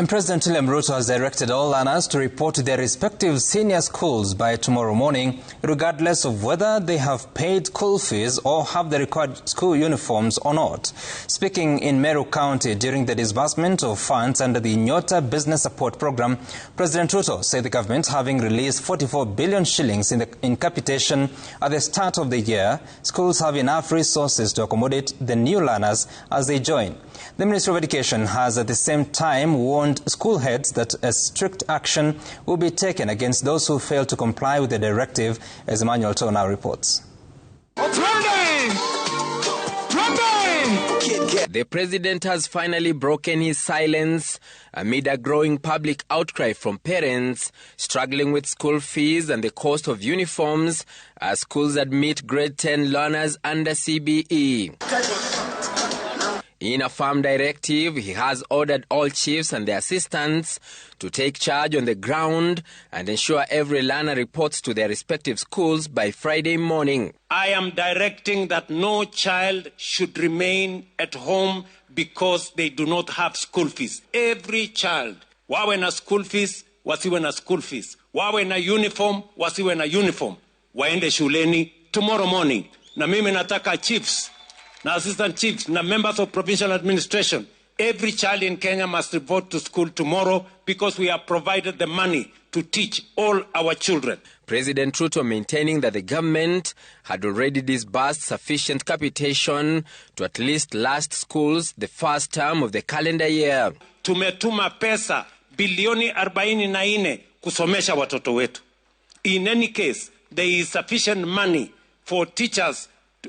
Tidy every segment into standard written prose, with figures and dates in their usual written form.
And President William Ruto has directed all learners to report to their respective senior schools by tomorrow morning, regardless of whether they have paid school fees or have the required school uniforms or not. Speaking in Meru County during the disbursement of funds under the Nyota Business Support Programme, President Ruto said the government, having released 44 billion shillings in capitation at the start of the year, schools have enough resources to accommodate the new learners as they join. The Ministry of Education has at the same time warned school heads that a strict action will be taken against those who fail to comply with the directive, as Emmanuel Toh now reports. The president has finally broken his silence amid a growing public outcry from parents struggling with school fees and the cost of uniforms as schools admit grade 10 learners under CBE. In a firm directive, he has ordered all chiefs and their assistants to take charge on the ground and ensure every learner reports to their respective schools by Friday morning. I am directing that no child should remain at home because they do not have school fees. Every child, wawe na school fees, wasiwe na school fees. Wawe na uniform, wasiwe na uniform. Waende shuleni tomorrow morning. Na mimi nataka chiefs, na assistant chiefs, na members of provincial administration, every child in Kenya must report to school tomorrow because we have provided the money to teach all our children. President Ruto maintaining that the government had already disbursed sufficient capitation to at least last schools the first term of the calendar year. Tumetuma pesa bilioni 44 kusomesha watoto wetu. In any case, there is sufficient money for teachers,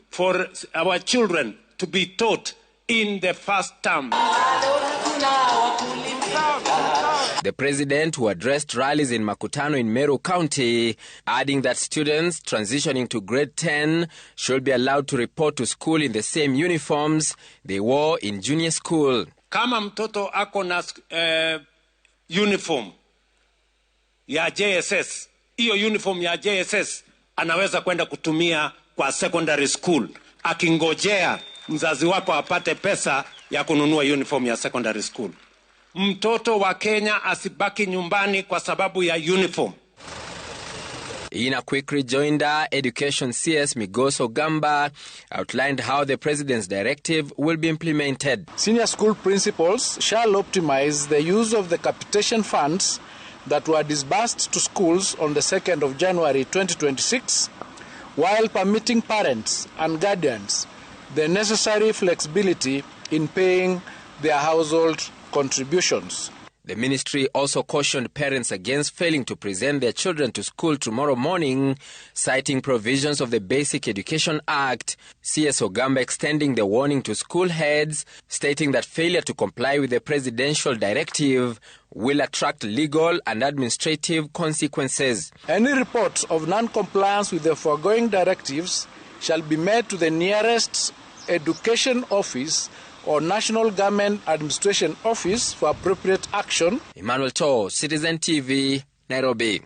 for our children to be taught in the first term. The president, who addressed rallies in Makutano in Meru County, adding that students transitioning to grade 10 should be allowed to report to school in the same uniforms they wore in junior school. Kama mtoto ako na uniform ya JSS, hiyo uniform ya JSS anaweza kwenda kutumia kwa secondary school, akingojea mzazi wako apate pesa ya kununua uniform ya secondary school. Mtoto wa Kenya asibaki nyumbani kwa sababu ya uniform. In a quick rejoinder, Education CS Migoso Gamba outlined how the president's directive will be implemented. Senior school principals shall optimize the use of the capitation funds that were disbursed to schools on the 2nd of January 2026, while permitting parents and guardians the necessary flexibility in paying their household contributions. The ministry also cautioned parents against failing to present their children to school tomorrow morning, citing provisions of the Basic Education Act. CS Ogamba extending the warning to school heads, stating that failure to comply with the presidential directive will attract legal and administrative consequences. Any reports of non-compliance with the foregoing directives shall be made to the nearest education office or National Government Administration Office for appropriate action. Emmanuel Toh, Citizen TV, Nairobi.